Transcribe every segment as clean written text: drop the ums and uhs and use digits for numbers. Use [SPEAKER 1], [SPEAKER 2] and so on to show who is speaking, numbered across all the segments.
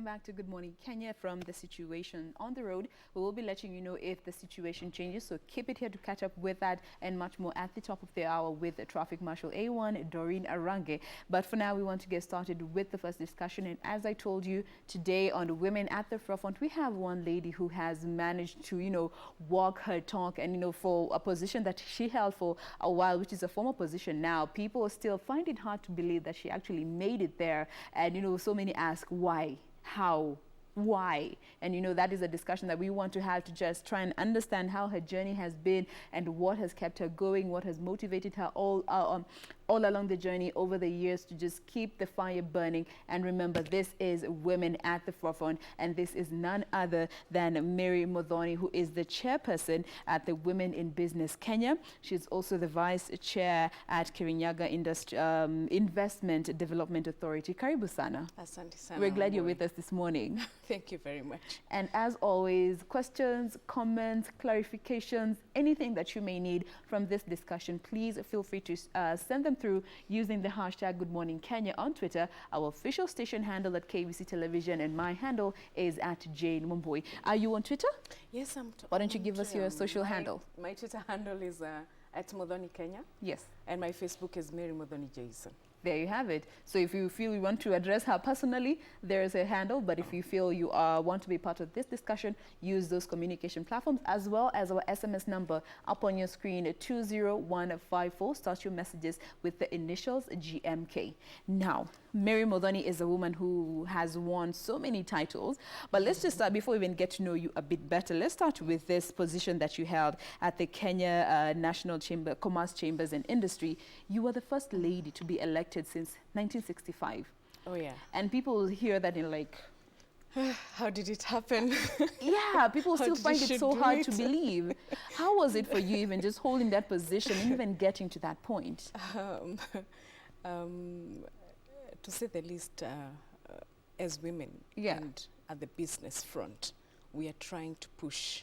[SPEAKER 1] welcome back to Good Morning Kenya from The Situation on the Road. We will be letting you know if the situation changes, so keep it here to catch up with that and much more at the top of the hour with the Traffic Marshal A1, Doreen Arange. But for now, we want to get started with the first discussion. And as I told you, today on Women at the Forefront, we have one lady who has managed to, walk her talk and, for a position that she held for a while, which is a former position now. People still find it hard to believe that she actually made it there. And, so many ask why, how, why? And that is a discussion that we want to have to just try and understand how her journey has been and what has kept her going, what has motivated her all along the journey over the years to just keep the fire burning. And remember, this is Women at the Forefront, and this is none other than Mary Muthoni, who is the chairperson at the Women in Business Kenya. She's also the vice chair at Kirinyaga Investment Development Authority. Karibu sana.
[SPEAKER 2] Asante sana.
[SPEAKER 1] We're glad you're with us this morning.
[SPEAKER 2] Thank you very much.
[SPEAKER 1] And as always, questions, comments, clarifications, anything that you may need from this discussion, please feel free to send them through using the hashtag Good Morning Kenya on Twitter, our official station handle at KBC Television, and my handle is at Jane Mumbui. Are you on Twitter?
[SPEAKER 2] Yes, I'm.
[SPEAKER 1] Why don't you give us your social handle?
[SPEAKER 2] My Twitter handle is at Muthoni Kenya.
[SPEAKER 1] Yes.
[SPEAKER 2] And my Facebook is Mary Muthoni Jason.
[SPEAKER 1] There you have it. So if you feel you want to address her personally, there is a handle. But if you feel you want to be part of this discussion, use those communication platforms as well as our SMS number up on your screen, 20154. Start your messages with the initials GMK. Now, Mary Muthoni is a woman who has won so many titles. But let's just start, before we even get to know you a bit better, let's start with this position that you held at the Kenya National Chamber, Commerce Chambers and Industry. You were the first lady to be elected since 1965.
[SPEAKER 2] Oh, yeah.
[SPEAKER 1] And people hear that in like...
[SPEAKER 2] How did it happen?
[SPEAKER 1] Yeah, people still find it so hard to believe. How was it for you even just holding that position and even getting to that point?
[SPEAKER 2] To say the least, as women and at the business front, we are trying to push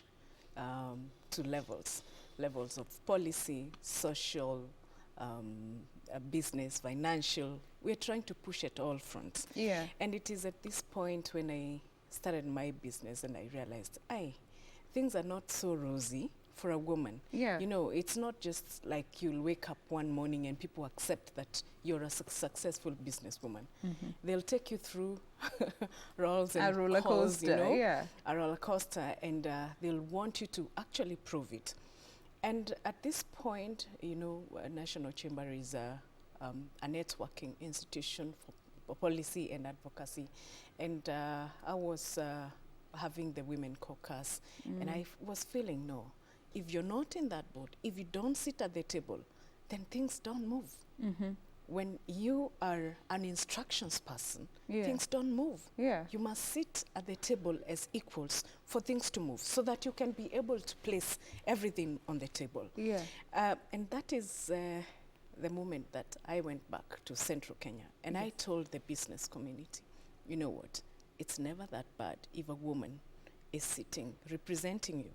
[SPEAKER 2] to levels of policy, social, business, financial. We're trying to push at all fronts.
[SPEAKER 1] Yeah.
[SPEAKER 2] And it is at this point when I started my business and I realized, things are not so rosy for a woman.
[SPEAKER 1] Yeah.
[SPEAKER 2] It's not just like you'll wake up one morning and people accept that you're a successful businesswoman. Mm-hmm. They'll take you through rolls and
[SPEAKER 1] a roller coaster,
[SPEAKER 2] a roller coaster, and they'll want you to actually prove it. And at this point, National Chamber is a networking institution for policy and advocacy. And I was having the Women Caucus, and I was feeling, no, if you're not in that board, if you don't sit at the table, then things don't move. Mm-hmm. When you are an instructions person, things don't move. Yeah. You must sit at the table as equals for things to move so that you can be able to place everything on the table. Yeah. And that is the moment that I went back to Central Kenya and I told the business community, you know what, it's never that bad if a woman is sitting representing you.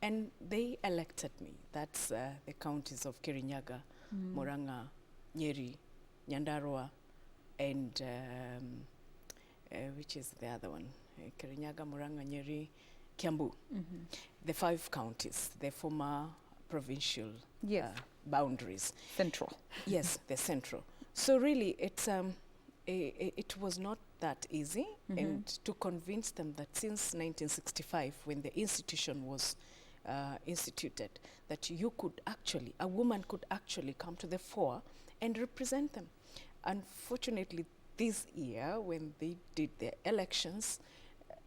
[SPEAKER 2] And they elected me. That's the counties of Kirinyaga, Murang'a, Nyeri, Nyandarua, and which is the other one? Kirinyaga, Murang'a, Nyeri, Kiambu. Mm-hmm. The 5 counties, the former provincial boundaries.
[SPEAKER 1] Central.
[SPEAKER 2] Yes, the central. So really, it was not that easy, and to convince them that since 1965, when the institution was instituted, that a woman could actually come to the fore and represent them. Unfortunately, this year, when they did their elections,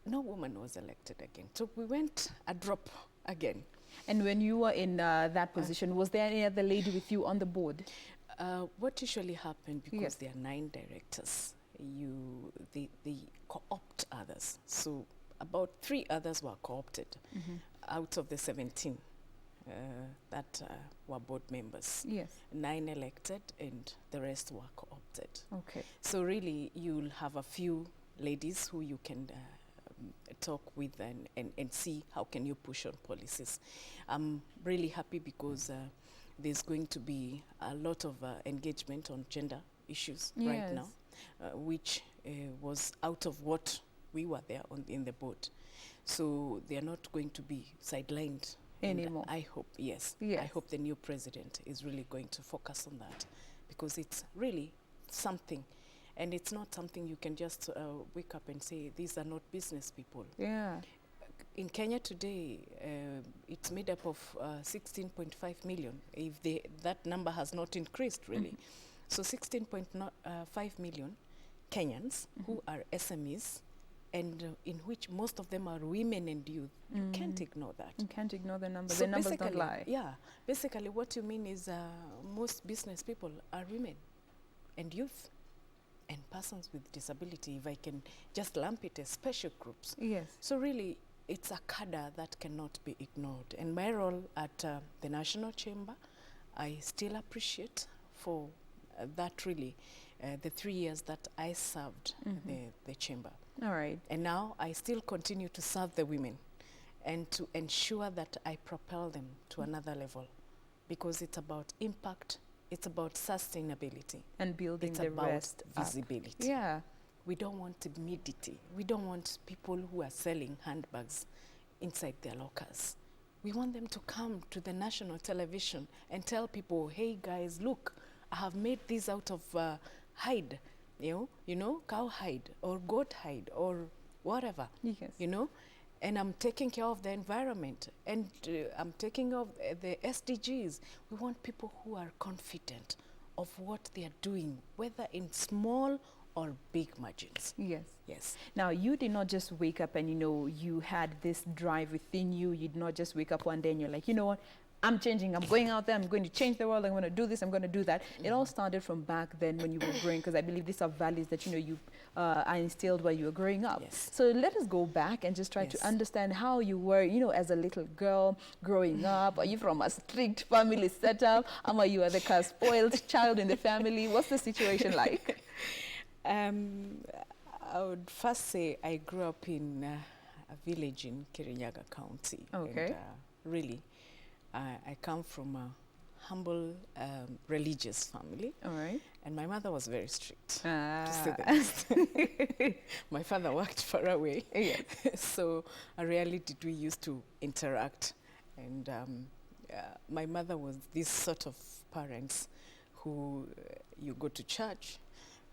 [SPEAKER 2] no woman was elected again. So we went a drop again.
[SPEAKER 1] And when you were in that position, was there any other lady with you on the board?
[SPEAKER 2] What usually happened, because there are 9 directors, they co-opt others. So about 3 others were co-opted out of the 17 that were board members. Yes. 9 elected and the rest were co-opted. Okay. So really you'll have a few ladies who you can talk with and see how can you push on policies. I'm really happy because there's going to be a lot of engagement on gender issues right now, which was out of what we were there in the boat. So they are not going to be sidelined
[SPEAKER 1] anymore.
[SPEAKER 2] I hope, yes. I hope the new president is really going to focus on that, because it's really something, and it's not something you can just wake up and say, these are not business people.
[SPEAKER 1] Yeah.
[SPEAKER 2] In Kenya today, it's made up of 16.5 million, if that number has not increased really. So 16.5 million Kenyans who are SMEs, and in which most of them are women and youth. You can't ignore that.
[SPEAKER 1] You can't ignore the numbers.
[SPEAKER 2] So
[SPEAKER 1] the numbers don't lie.
[SPEAKER 2] Yeah, basically what you mean is most business people are women and youth and persons with disability, if I can just lump it as special groups.
[SPEAKER 1] Yes.
[SPEAKER 2] So really, it's a cadre that cannot be ignored. And my role at the National Chamber, I still appreciate for that really, the 3 years that I served the chamber.
[SPEAKER 1] All right.
[SPEAKER 2] And now I still continue to serve the women and to ensure that I propel them to another level, because it's about impact, it's about sustainability.
[SPEAKER 1] And building
[SPEAKER 2] it's
[SPEAKER 1] the
[SPEAKER 2] about
[SPEAKER 1] rest
[SPEAKER 2] visibility.
[SPEAKER 1] up. Yeah.
[SPEAKER 2] We don't want timidity. We don't want people who are selling handbags inside their lockers. We want them to come to the national television and tell people, hey guys, look, I have made this out of hide, you know, cow hide or goat hide or whatever,
[SPEAKER 1] Yes.
[SPEAKER 2] you know, and I'm taking care of the environment, and I'm taking care of the SDGs. We want people who are confident of what they are doing, whether in small or big margins.
[SPEAKER 1] Yes.
[SPEAKER 2] Yes.
[SPEAKER 1] Now, you did not just wake up and, you had this drive within you. You did not just wake up one day and you're like, you know what, I'm changing, I'm going out there, I'm going to change the world, I'm going to do this, I'm going to do that. It all started from back then when you were growing, because I believe these are values that, you are instilled while you were growing up.
[SPEAKER 2] Yes.
[SPEAKER 1] So let us go back and just try to understand how you were, as a little girl growing up. Are you from a strict family setup? Or you are the spoiled child in the family? What's the situation like?
[SPEAKER 2] I would first say I grew up in a village in Kirinyaga County.
[SPEAKER 1] Okay.
[SPEAKER 2] And, really, I come from a humble religious family.
[SPEAKER 1] All right.
[SPEAKER 2] And my mother was very strict,
[SPEAKER 1] Ah.
[SPEAKER 2] to say the least. My father worked far away.
[SPEAKER 1] Yes.
[SPEAKER 2] So rarely did we used to interact. And my mother was this sort of parents who you go to church,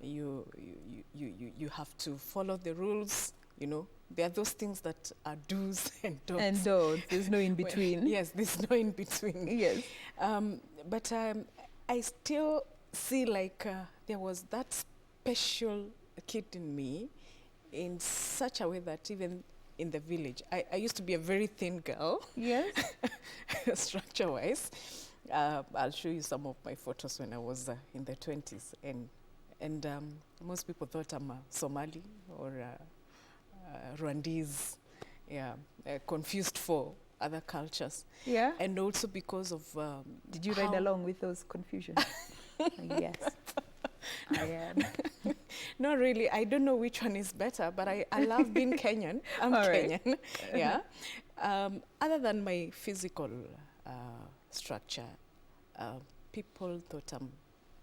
[SPEAKER 2] you have to follow the rules, There are those things that are do's and don'ts.
[SPEAKER 1] And don'ts. There's no in between.
[SPEAKER 2] Well, yes, there's no in between.
[SPEAKER 1] Yes.
[SPEAKER 2] But I still see like there was that special kid in me in such a way that even in the village, I used to be a very thin girl.
[SPEAKER 1] Yes.
[SPEAKER 2] Structure-wise. I'll show you some of my photos when I was in the 20s. And most people thought I'm a Somali or Rwandese, confused for other cultures.
[SPEAKER 1] Yeah.
[SPEAKER 2] And also because of
[SPEAKER 1] Did you ride along with those confusions? Yes, I am.
[SPEAKER 2] Not really. I don't know which one is better, but I love being Kenyan. I'm
[SPEAKER 1] All right.
[SPEAKER 2] Kenyan. Yeah. Other than my physical structure, people thought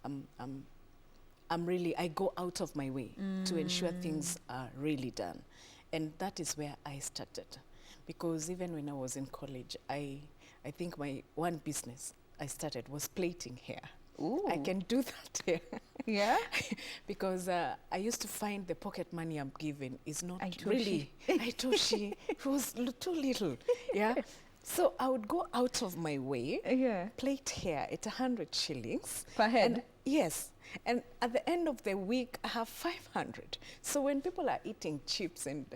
[SPEAKER 2] I'm really, I go out of my way to ensure things are really done. And that is where I started. Because even when I was in college, I think my one business I started was plaiting hair.
[SPEAKER 1] Ooh.
[SPEAKER 2] I can do that here.
[SPEAKER 1] Yeah?
[SPEAKER 2] Because I used to find the pocket money I'm given is not
[SPEAKER 1] Aitoshi.
[SPEAKER 2] really. Aitoshi. It was too little. Yeah. So I would go out of my way,
[SPEAKER 1] Yeah.
[SPEAKER 2] plait hair at 100 shillings.
[SPEAKER 1] Per head?
[SPEAKER 2] And yes. And at the end of the week, I have 500. So when people are eating chips, and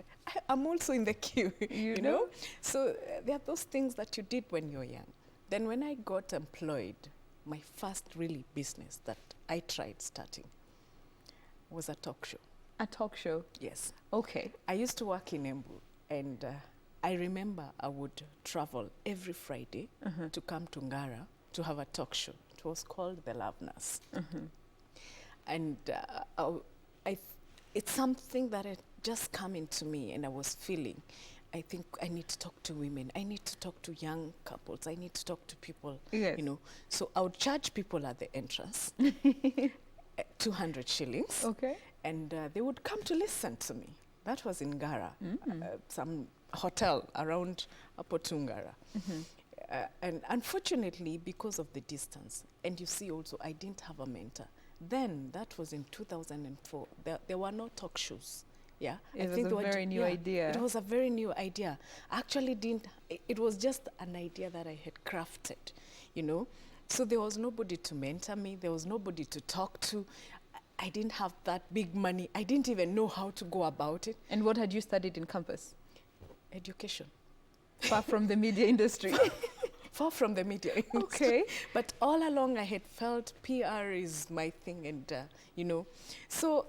[SPEAKER 2] I'm also in the queue, you know? So there are those things that you did when you're young. Then when I got employed, my first really business that I tried starting was a talk show.
[SPEAKER 1] A talk show?
[SPEAKER 2] Yes.
[SPEAKER 1] Okay.
[SPEAKER 2] I used to work in Embu, and I remember I would travel every Friday to come to Ngara to have a talk show. It was called The Love Nurse. And it's something that had just come into me, and I was feeling, I think I need to talk to women. I need to talk to young couples. I need to talk to people,
[SPEAKER 1] Yes.
[SPEAKER 2] So I would charge people at the entrance 200 shillings.
[SPEAKER 1] Okay.
[SPEAKER 2] And they would come to listen to me. That was in Ngara, some hotel around Apotungara. And unfortunately, because of the distance, and you see also, I didn't have a mentor. Then, that was in 2004, there were no talk shows. Yeah,
[SPEAKER 1] it was a very new idea.
[SPEAKER 2] It was a very new idea. Actually, it was just an idea that I had crafted, you know. So there was nobody to mentor me. There was nobody to talk to. I didn't have that big money. I didn't even know how to go about it.
[SPEAKER 1] And what had you studied in campus?
[SPEAKER 2] Education.
[SPEAKER 1] Far from the media industry.
[SPEAKER 2] Far from the media industry.
[SPEAKER 1] Okay.
[SPEAKER 2] But all along I had felt PR is my thing, and, you know. So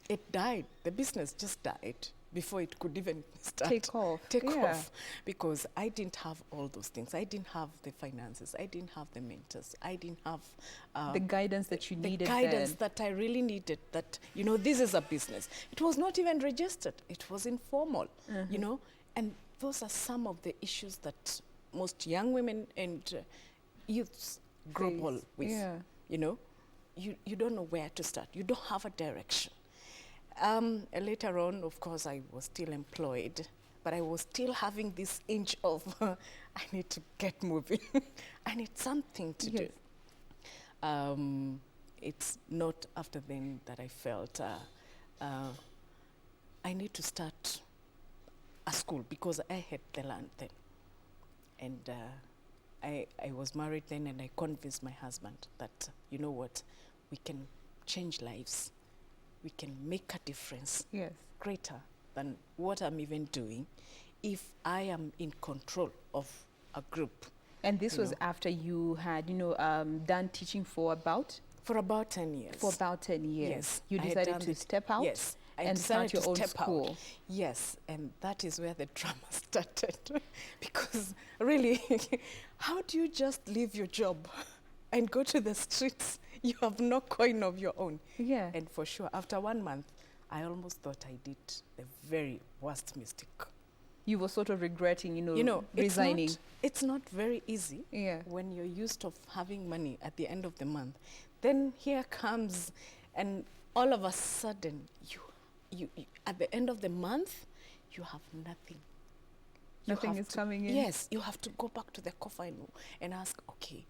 [SPEAKER 2] it died. The business just died before it could even start.
[SPEAKER 1] Take off.
[SPEAKER 2] Because I didn't have all those things. I didn't have the finances. I didn't have the mentors. I didn't have
[SPEAKER 1] the guidance that you needed.
[SPEAKER 2] The guidance that I really needed, that, you know, this is a business. It was not even registered. It was informal, you know. And those are some of the issues that most young women and youths grapple with.
[SPEAKER 1] Yeah.
[SPEAKER 2] You know, you don't know where to start. You don't have a direction. Later on, of course, I was still employed, but I was still having this inch of, I need to get moving. I need something to do. It's not after then that I felt I need to start a school, because I had the land then. And I was married then, and I convinced my husband that, you know what, we can change lives. We can make a difference greater than what I'm even doing if I am in control of a group.
[SPEAKER 1] And this was after you had, you know, done teaching for about?
[SPEAKER 2] For about 10 years.
[SPEAKER 1] For about 10 years.
[SPEAKER 2] Yes.
[SPEAKER 1] You decided to step out?
[SPEAKER 2] Yes.
[SPEAKER 1] And start your own school.
[SPEAKER 2] Out. Yes, and that is where the drama started. Because really, how do you just leave your job and go to the streets? You have no coin of your own.
[SPEAKER 1] Yeah.
[SPEAKER 2] And for sure, after 1 month, I almost thought I did the very worst mistake.
[SPEAKER 1] You were sort of regretting, you know, resigning.
[SPEAKER 2] It's not very easy when you're used to having money at the end of the month. Then here comes, and all of a sudden, you at the end of the month, you have nothing.
[SPEAKER 1] Nothing is coming in.
[SPEAKER 2] Yes, you have to go back to the coffin and ask, okay,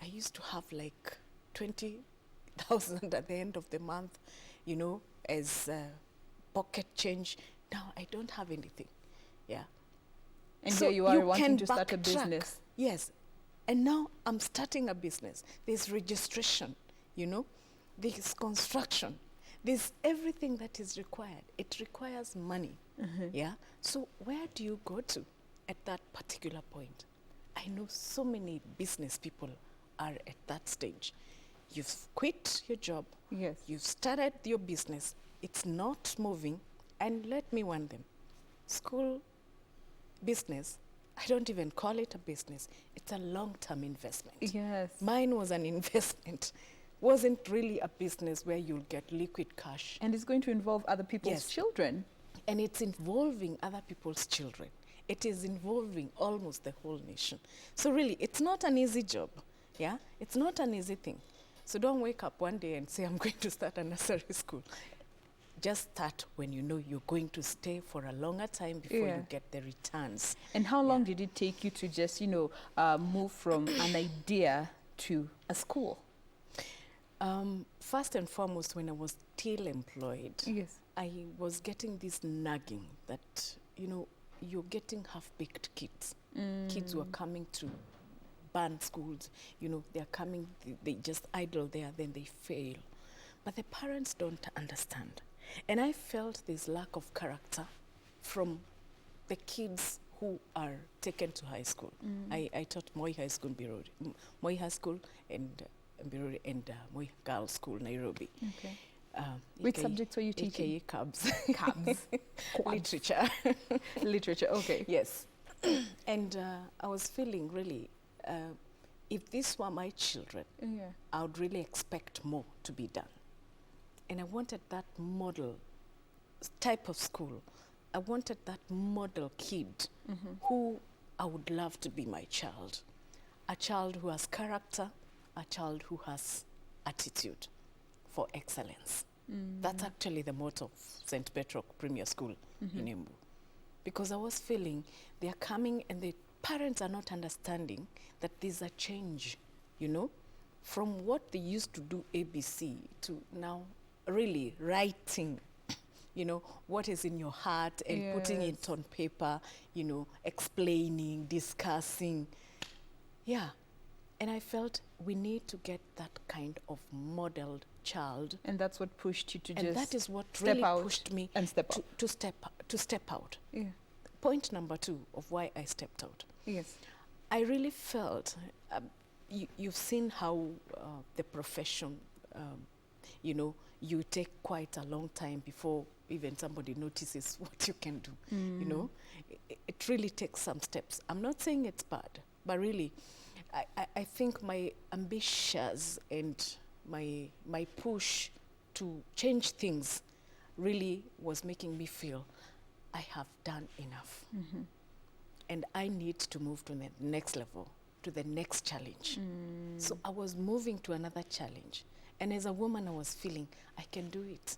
[SPEAKER 2] I used to have like 20,000 at the end of the month, you know, as pocket change. Now I don't have anything. Yeah.
[SPEAKER 1] And so here you are wanting to start a business.
[SPEAKER 2] Yes. And now I'm starting a business. There's registration, you know, there's construction. There's everything that is required. It requires money. Yeah. So where do you go to at that particular point? I know so many business people are at that stage. You've quit your job.
[SPEAKER 1] Yes.
[SPEAKER 2] You've started your business. It's not moving. And let me warn them. School business, I don't even call it a business. It's a long-term investment.
[SPEAKER 1] Yes.
[SPEAKER 2] Mine was an investment. Wasn't really a business where you'll get liquid cash.
[SPEAKER 1] And it's going to involve other people's children.
[SPEAKER 2] And it's involving other people's children. It is involving almost the whole nation. So really, it's not an easy job. Yeah? It's not an easy thing. So don't wake up one day and say, I'm going to start a nursery school. Just start when you know you're going to stay for a longer time before you get the returns.
[SPEAKER 1] And how long did it take you to just, you know, move from an idea to a school?
[SPEAKER 2] First and foremost, when I was still employed, I was getting this nagging that, you know, you're getting half-baked kids. Kids who are coming to band schools, you know, they're coming, they just idle there, then they fail. But the parents don't understand. And I felt this lack of character from the kids who are taken to high school. I taught Moi High School, Biruri, Moi High School and Biruri, and Moi Girls School, Nairobi.
[SPEAKER 1] Okay. Which subjects were you teaching?
[SPEAKER 2] AKA Cubs.
[SPEAKER 1] Cubs.
[SPEAKER 2] Literature.
[SPEAKER 1] Literature, okay.
[SPEAKER 2] Yes. And I was feeling really, if these were my children, I would really expect more to be done. And I wanted that model type of school. I wanted that model kid who I would love to be my child. A child who has character, a child who has attitude for excellence. That's actually the motto of St. Petrock Premier School in Embu. Because I was feeling they are coming and the parents are not understanding that there's a change, you know, from what they used to do ABC to now really writing, you know, what is in your heart and putting it on paper, you know, explaining, discussing. Yeah. And I felt we need to get that kind of modeled child.
[SPEAKER 1] And that's what pushed you to
[SPEAKER 2] and
[SPEAKER 1] just
[SPEAKER 2] that is what
[SPEAKER 1] step
[SPEAKER 2] really
[SPEAKER 1] out
[SPEAKER 2] pushed me
[SPEAKER 1] and step out.
[SPEAKER 2] to step out.
[SPEAKER 1] Yeah.
[SPEAKER 2] Point number 2 of why I stepped out.
[SPEAKER 1] Yes.
[SPEAKER 2] I really felt, you've seen how the profession, you know, you take quite a long time before even somebody notices what you can do. You know, it really takes some steps. I'm not saying it's bad, but really, I think my ambitions and my push to change things really was making me feel I have done enough. And I need to move to the next level, to the next challenge. So I was moving to another challenge. And as a woman, I was feeling I can do it.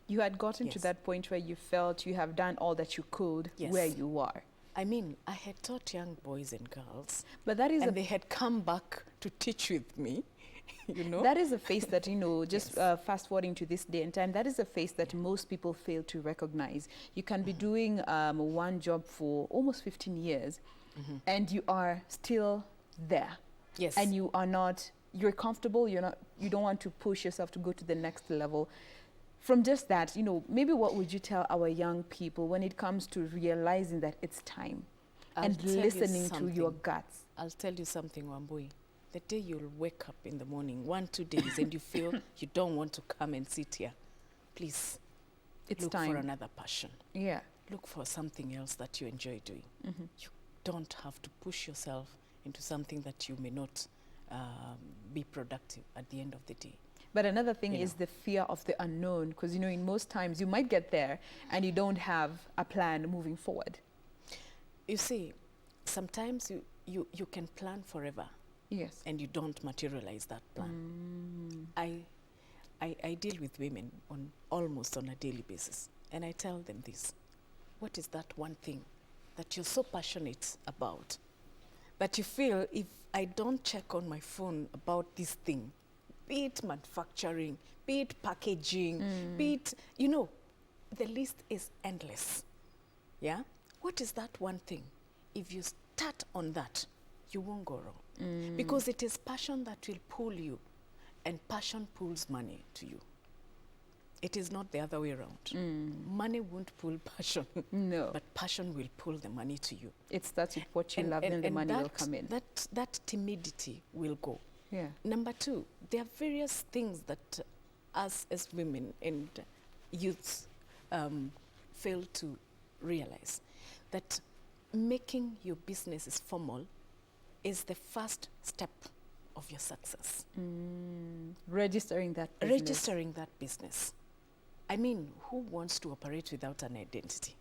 [SPEAKER 1] You had gotten to that point where you felt you have done all that you could where you are.
[SPEAKER 2] I mean, I had taught young boys and girls,
[SPEAKER 1] but that is
[SPEAKER 2] and they had come back to teach with me, you know.
[SPEAKER 1] That is a face that, you know, just fast forwarding to this day and time, that is a face that most people fail to recognize. You can be doing one job for almost 15 years and you are still there.
[SPEAKER 2] Yes.
[SPEAKER 1] And you are not, you're comfortable, you don't want to push yourself to go to the next level. From just that, you know, maybe what would you tell our young people when it comes to realizing that it's time and listening to your guts?
[SPEAKER 2] I'll tell you something, Wambui. The day you'll wake up in the morning, 1-2 days, and you feel you don't want to come and sit here, please look for another passion.
[SPEAKER 1] Yeah.
[SPEAKER 2] Look for something else that you enjoy doing. You don't have to push yourself into something that you may not be productive at the end of the day.
[SPEAKER 1] But another thing is the fear of the unknown, because, you know, in most times you might get there and you don't have a plan moving forward.
[SPEAKER 2] You see, sometimes you can plan forever.
[SPEAKER 1] Yes.
[SPEAKER 2] And you don't materialize that plan. I deal with women almost on a daily basis, and I tell them this. What is that one thing that you're so passionate about that you feel if I don't check on my phone about this thing, be it manufacturing, be it packaging, be it, you know, the list is endless. Yeah? What is that one thing? If you start on that, you won't go wrong. Because it is passion that will pull you, and passion pulls money to you. It is not the other way around. Money won't pull passion. No. But passion will pull the money to you.
[SPEAKER 1] It starts with what you love, and the money will come in.
[SPEAKER 2] That timidity will go.
[SPEAKER 1] Yeah.
[SPEAKER 2] Number 2, there are various things that us as women and youths fail to realize. That making your businesses formal is the first step of your success.
[SPEAKER 1] Registering that business.
[SPEAKER 2] Registering that business. I mean, who wants to operate without an identity?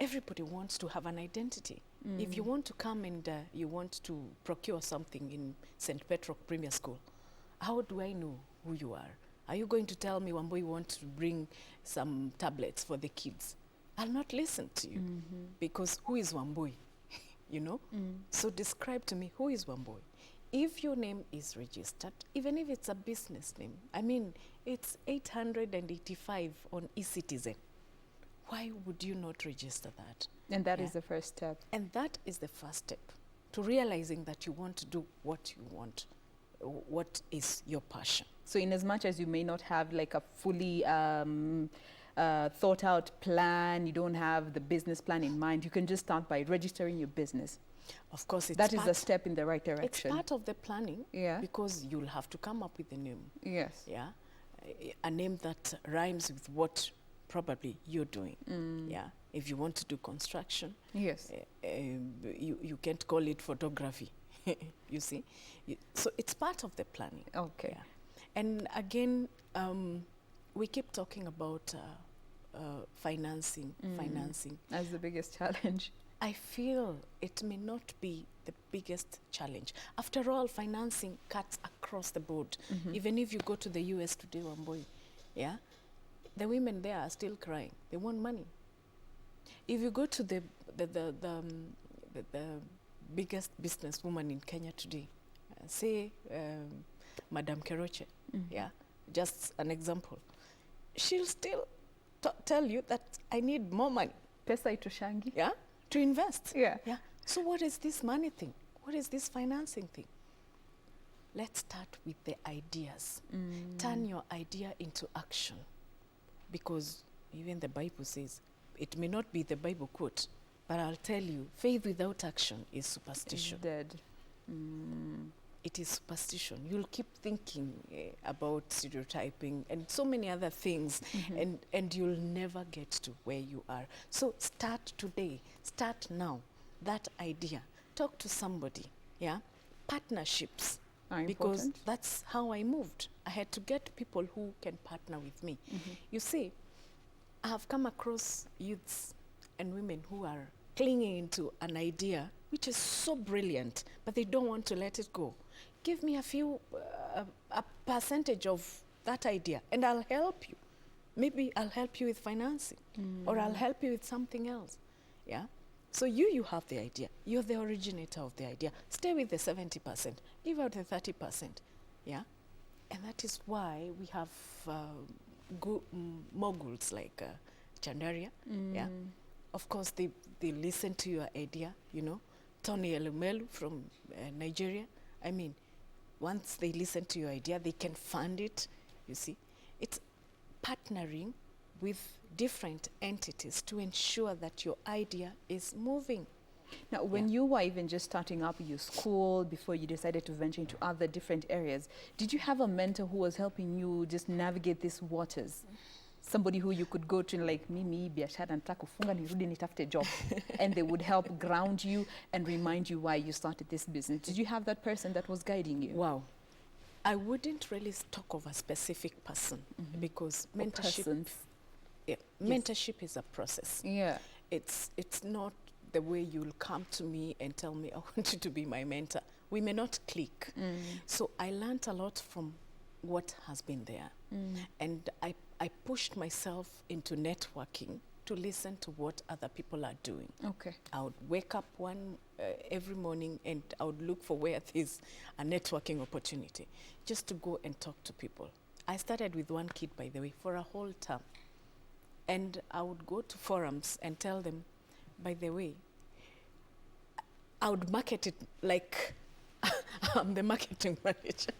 [SPEAKER 2] Everybody wants to have an identity. If you want to come and you want to procure something in St. Petrock Premier School, how do I know who you are? Are you going to tell me, Wambo, you want to bring some tablets for the kids? I'll not listen to you, because who is Wambui? You know? So describe to me, who is Wambui? If your name is registered, even if it's a business name, I mean, it's 885 on eCitizen. Why would you not register that?
[SPEAKER 1] And that is the first step.
[SPEAKER 2] And that is the first step to realizing that you want to do what you want, what is your passion.
[SPEAKER 1] So in as much as you may not have like a fully thought out plan, you don't have the business plan in mind, you can just start by registering your business.
[SPEAKER 2] Of course,
[SPEAKER 1] that is a step in the right direction.
[SPEAKER 2] It's part of the planning, because you'll have to come up with a name.
[SPEAKER 1] Yes.
[SPEAKER 2] Yeah, a name that rhymes with what probably you're doing. Yeah, if you want to do construction,
[SPEAKER 1] yes,
[SPEAKER 2] you can't call it photography. You see, so it's part of the planning.
[SPEAKER 1] Okay.
[SPEAKER 2] Yeah. And again, we keep talking about financing.
[SPEAKER 1] That's the biggest challenge.
[SPEAKER 2] I feel it may not be the biggest challenge. After all, financing cuts across the board. Even if you go to the US today, Wamboi, yeah, the women there are still crying. They want money. If you go to the biggest businesswoman in Kenya today, say Madam Keroche, yeah, just an example, she'll still tell you that I need more money.
[SPEAKER 1] Pesa itoshangi.
[SPEAKER 2] Yeah, to invest.
[SPEAKER 1] Yeah.
[SPEAKER 2] Yeah. So what is this money thing? What is this financing thing? Let's start with the ideas. Turn your idea into action. Because even the Bible says, it may not be the Bible quote, but I'll tell you, faith without action is superstition.
[SPEAKER 1] It's dead.
[SPEAKER 2] It is superstition. You'll keep thinking about stereotyping and so many other things, and you'll never get to where you are. So start today. Start now. That idea. Talk to somebody. Yeah. Partnerships. Because that's how I moved. I had to get people who can partner with me. You see, I have come across youths and women who are clinging to an idea which is so brilliant, but they don't want to let it go. Give me a percentage of that idea, and I'll help you. Maybe I'll help you with financing, or I'll help you with something else. Yeah. So you have the idea. You're the originator of the idea. Stay with the 70%. Give out the 30%. Yeah. And that is why we have moguls like Chandaria. Yeah. Of course, they listen to your idea, you know. Tony Elumelu from Nigeria. I mean, once they listen to your idea, they can fund it, you see. It's partnering with different entities to ensure that your idea is moving.
[SPEAKER 1] Now, when you were even just starting up your school, before you decided to venture into other different areas, did you have a mentor who was helping you just navigate these waters? Somebody who you could go to, like, mimi biashara nataka kufunga nirudi nitafute job, and they would help ground you and remind you why you started this business. Did you have that person that was guiding you?
[SPEAKER 2] Wow. I wouldn't really talk of a specific person because mentorship, mentorship is a process.
[SPEAKER 1] Yeah.
[SPEAKER 2] It's not the way you'll come to me and tell me, I want you to be my mentor. We may not click. So I learned a lot from what has been there. And I pushed myself into networking to listen to what other people are doing.
[SPEAKER 1] Okay.
[SPEAKER 2] I would wake up every morning and I would look for where there's a networking opportunity just to go and talk to people. I started with one kid, by the way, for a whole term. And I would go to forums and tell them, by the way, I would market it like I'm the marketing manager.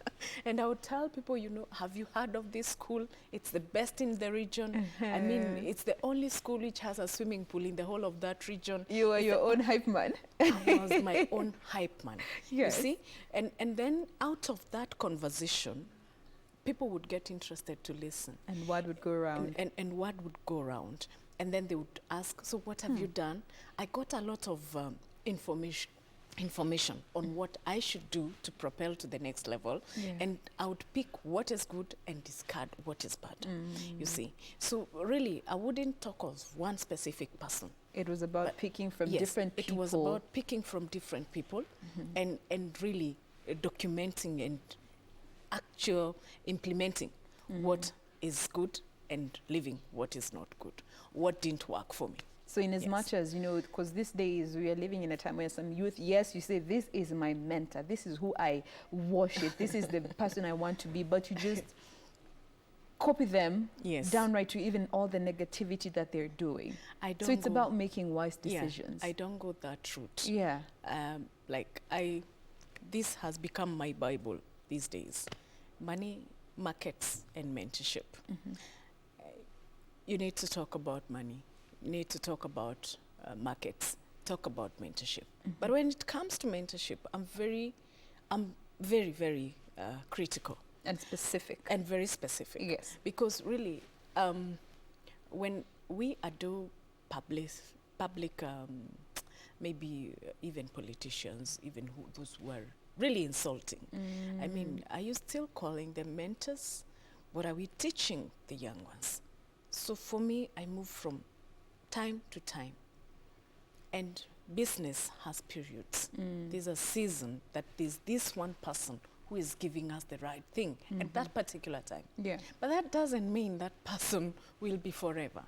[SPEAKER 2] And I would tell people, you know, have you heard of this school? It's the best in the region. I mean, it's the only school which has a swimming pool in the whole of that region.
[SPEAKER 1] You were your own hype man.
[SPEAKER 2] I was my own hype man.
[SPEAKER 1] Yes.
[SPEAKER 2] You see? And then out of that conversation, people would get interested to listen.
[SPEAKER 1] And word would go around.
[SPEAKER 2] And word would go around. And then they would ask, so what have you done? I got a lot of information on what I should do to propel to the next level.
[SPEAKER 1] Yeah.
[SPEAKER 2] And I would pick what is good and discard what is bad, you see. So really, I wouldn't talk of one specific person.
[SPEAKER 1] It was about picking from different people.
[SPEAKER 2] It was about picking from different people and really documenting and actual implementing what is good and living what is not good, what didn't work for me.
[SPEAKER 1] So in as much as, you know, because these days we are living in a time where some youth, yes, you say, this is my mentor, this is who I worship, this is the person I want to be, but you just copy them downright to even all the negativity that they're doing. So it's about making wise decisions.
[SPEAKER 2] I don't go that route.
[SPEAKER 1] Yeah.
[SPEAKER 2] This has become my Bible these days. Money, markets, and mentorship. You need to talk about money. You need to talk about markets, talk about mentorship. But when it comes to mentorship, I'm very, very critical.
[SPEAKER 1] And specific.
[SPEAKER 2] And very specific.
[SPEAKER 1] Yes.
[SPEAKER 2] Because really, when we do public maybe even politicians, even those who are really insulting. I mean, are you still calling them mentors? What are we teaching the young ones? So for me, I move from time to time. And business has periods. There's a season that there's this one person who is giving us the right thing at that particular time.
[SPEAKER 1] Yeah.
[SPEAKER 2] But that doesn't mean that person will be forever.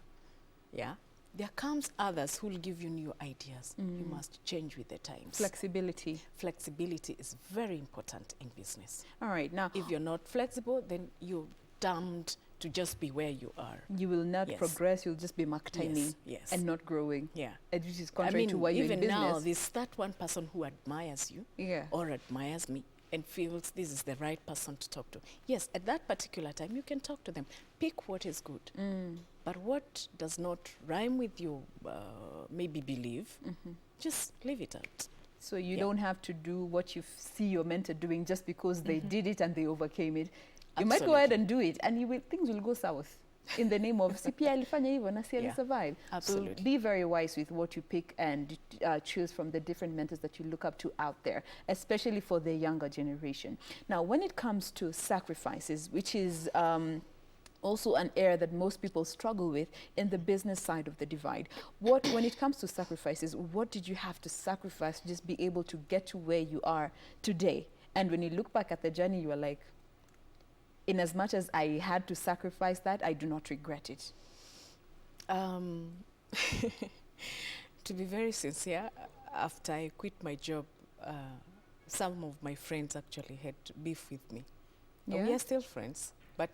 [SPEAKER 2] Yeah. There comes others who will give you new ideas. You must change with the times.
[SPEAKER 1] Flexibility.
[SPEAKER 2] Flexibility is very important in business.
[SPEAKER 1] All right. Now,
[SPEAKER 2] If you're not flexible, then you're damned to just be where you are.
[SPEAKER 1] you will not
[SPEAKER 2] Yes.
[SPEAKER 1] progress. You'll just be maintaining
[SPEAKER 2] Yes.
[SPEAKER 1] and not growing.
[SPEAKER 2] Yeah.
[SPEAKER 1] And which is contrary to why you're in
[SPEAKER 2] even
[SPEAKER 1] business.
[SPEAKER 2] now, there's that one person who admires you
[SPEAKER 1] Yeah.
[SPEAKER 2] or admires me and feels this is the right person to talk to. Yes, at that particular time, you can talk to them. Pick what is good. But what does not rhyme with your maybe belief, just leave it out.
[SPEAKER 1] So you
[SPEAKER 2] Yeah.
[SPEAKER 1] don't have to do what you see your mentor doing just because they did it and they overcame it. You might go ahead and do it, and things will go south in the name of CPI alifanya hivyo na si survive.
[SPEAKER 2] Absolutely.
[SPEAKER 1] So be very wise with what you pick and choose from the different mentors that you look up to out there, especially for the younger generation. Now, when it comes to sacrifices, which is also an area that most people struggle with in the business side of the divide. When it comes to sacrifices, what did you have to sacrifice to just be able to get to where you are today? And when you look back at the journey, you are like, in as much as I had to sacrifice that, I do not regret it.
[SPEAKER 2] To be very sincere, after I quit my job, some of my friends actually had beef with me.
[SPEAKER 1] Yeah?
[SPEAKER 2] We are still friends, but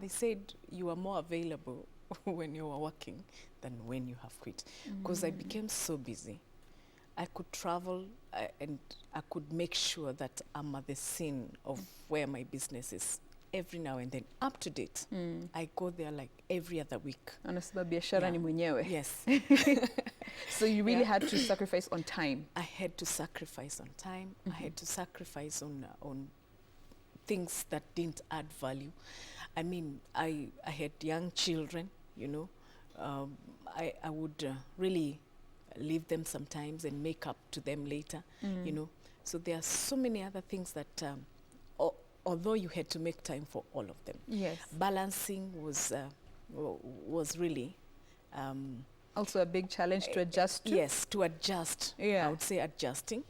[SPEAKER 2] they said you are more available when you are working than when you have quit. Because I became so busy. I could travel and I could make sure that I'm at the scene of where my business is every now and then, up to date. I go there like every other week.
[SPEAKER 1] Anasema biashara ni mwenyewe.
[SPEAKER 2] Yes.
[SPEAKER 1] So you really had to sacrifice on time.
[SPEAKER 2] I had to sacrifice on time. I had to sacrifice on things that didn't add value. I mean, I had young children, you know. I would really leave them sometimes and make up to them later, you know. So there are so many other things that, although you had to make time for all of them,
[SPEAKER 1] Yes.
[SPEAKER 2] balancing was really
[SPEAKER 1] Also a big challenge to adjust to.
[SPEAKER 2] yes, to adjust.
[SPEAKER 1] Yeah.
[SPEAKER 2] I would say adjusting.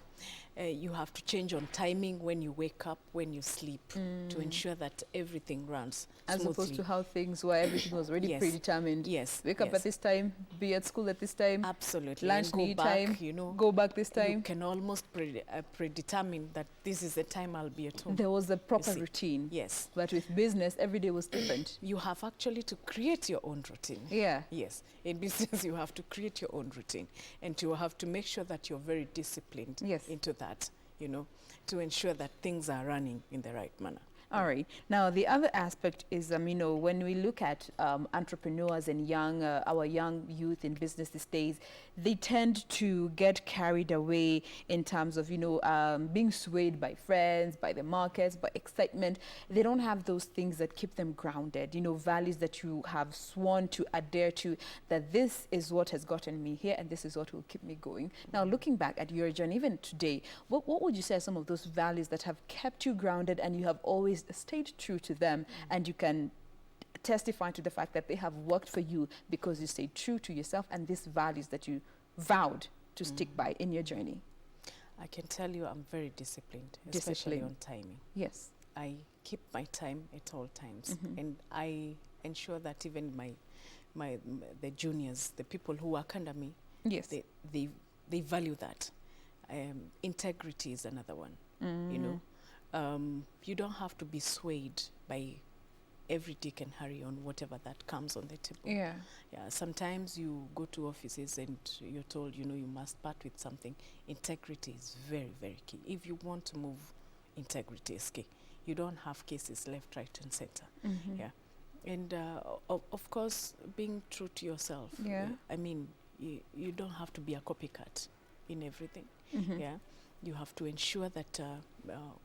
[SPEAKER 2] You have to change on timing when you wake up, when you sleep, to ensure that everything runs
[SPEAKER 1] As
[SPEAKER 2] smoothly.
[SPEAKER 1] opposed to how things were, everything was already
[SPEAKER 2] Yes.
[SPEAKER 1] predetermined.
[SPEAKER 2] Yes,
[SPEAKER 1] Wake up
[SPEAKER 2] yes.
[SPEAKER 1] at this time, be at school at this time,
[SPEAKER 2] Absolutely.
[SPEAKER 1] lunch
[SPEAKER 2] And go
[SPEAKER 1] need
[SPEAKER 2] back,
[SPEAKER 1] time,
[SPEAKER 2] you know.
[SPEAKER 1] go back this
[SPEAKER 2] You
[SPEAKER 1] time.
[SPEAKER 2] can almost predetermine that this is the time I'll be at home.
[SPEAKER 1] There was a proper
[SPEAKER 2] see.
[SPEAKER 1] routine.
[SPEAKER 2] Yes.
[SPEAKER 1] But with business, every day was different.
[SPEAKER 2] You have actually to create your own routine.
[SPEAKER 1] Yeah.
[SPEAKER 2] Yes. In business, you have to create your own routine. And you have to make sure that you're very disciplined
[SPEAKER 1] Yes.
[SPEAKER 2] into that, you know, to ensure that things are running in the right manner.
[SPEAKER 1] All right. Now, the other aspect is, you know, when we look at entrepreneurs and our young youth in business these days, they tend to get carried away in terms of, you know, being swayed by friends, by the markets, by excitement. They don't have those things that keep them grounded, you know, values that you have sworn to adhere to, that this is what has gotten me here and this is what will keep me going. Now, looking back at your journey, even today, what would you say are some of those values that have kept you grounded and you have always stayed true to them, and you can testify to the fact that they have worked for you because you stayed true to yourself and these values that you vowed to stick by in your journey?
[SPEAKER 2] I can tell you I'm very disciplined, especially on timing.
[SPEAKER 1] Yes.
[SPEAKER 2] I keep my time at all times, and I ensure that even the juniors, the people who work under me,
[SPEAKER 1] Yes.
[SPEAKER 2] they value that. Integrity is another one. You know, you don't have to be swayed by every dick and hurry on whatever that comes on the table.
[SPEAKER 1] Yeah.
[SPEAKER 2] Yeah, sometimes you go to offices and you're told, you know, you must part with something. Integrity is very, very key. If you want to move, integrity is key. You don't have cases left, right, and center. Yeah. And of course, being true to yourself.
[SPEAKER 1] Yeah.
[SPEAKER 2] I mean, you don't have to be a copycat in everything. Yeah. You have to ensure that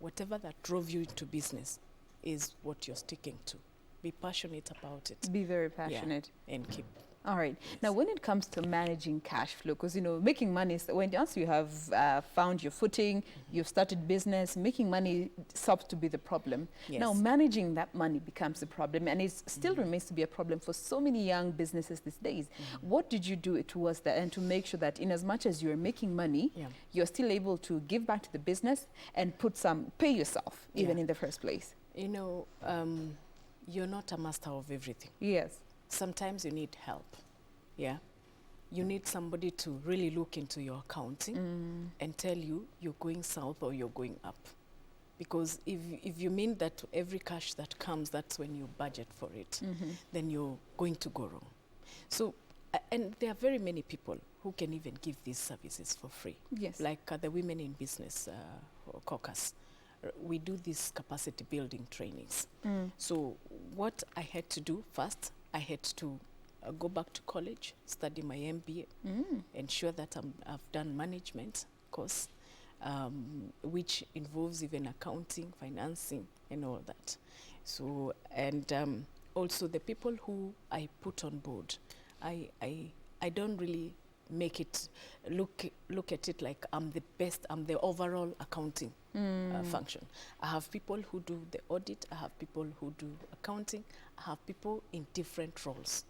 [SPEAKER 2] whatever that drove you into business is what you're sticking to. Be passionate about it.
[SPEAKER 1] Be very passionate.
[SPEAKER 2] And
[SPEAKER 1] All right.
[SPEAKER 2] Yes.
[SPEAKER 1] Now, when it comes to managing cash flow, because, you know, making money, is once you have found your footing, you've started business, making money stops to be the problem.
[SPEAKER 2] Yes.
[SPEAKER 1] Now, managing that money becomes a problem, and it still remains to be a problem for so many young businesses these days. What did you do towards that, and to make sure that in as much as you're making money, you're still able to give back to the business and pay yourself, even in the first place?
[SPEAKER 2] You know, you're not a master of everything.
[SPEAKER 1] Yes.
[SPEAKER 2] Sometimes you need help. Yeah. You need somebody to really look into your accounting and tell you you're going south or you're going up. Because if you mean that every cash that comes, that's when you budget for it, then you're going to go wrong. So, and there are very many people who can even give these services for free.
[SPEAKER 1] Yes.
[SPEAKER 2] Like the Women in Business Caucus. We do these capacity building trainings. So what I had to do first, I had to go back to college, study my MBA, ensure that I've done management course, which involves even accounting, financing, and all that. So, and also the people who I put on board, I don't really make it look at it like I'm the best, I'm the overall accounting function. I have people who do the audit, I have people who do accounting, I have people in different roles,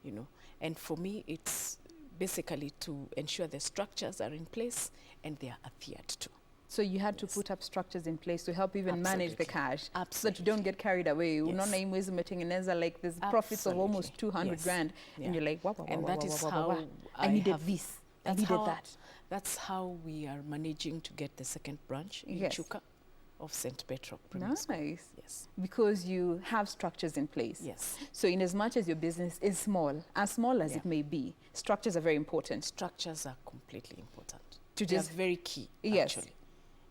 [SPEAKER 2] you know. And for me, it's basically to ensure the structures are in place and they are adhered to.
[SPEAKER 1] So you had to put up structures in place to help even manage the cash.
[SPEAKER 2] Absolutely.
[SPEAKER 1] So that you don't get carried away. Like there's profits of almost 200 grand. And you're like, wow,
[SPEAKER 2] and that is how
[SPEAKER 1] I needed this. I needed that.
[SPEAKER 2] That's how we are managing to get the second branch in Chuka of St. Petro.
[SPEAKER 1] Nice.
[SPEAKER 2] Yes.
[SPEAKER 1] Because you have structures in place.
[SPEAKER 2] Yes.
[SPEAKER 1] So in as much as your business is small as it may be, structures are very important.
[SPEAKER 2] Structures are completely important.
[SPEAKER 1] They are
[SPEAKER 2] very key, actually,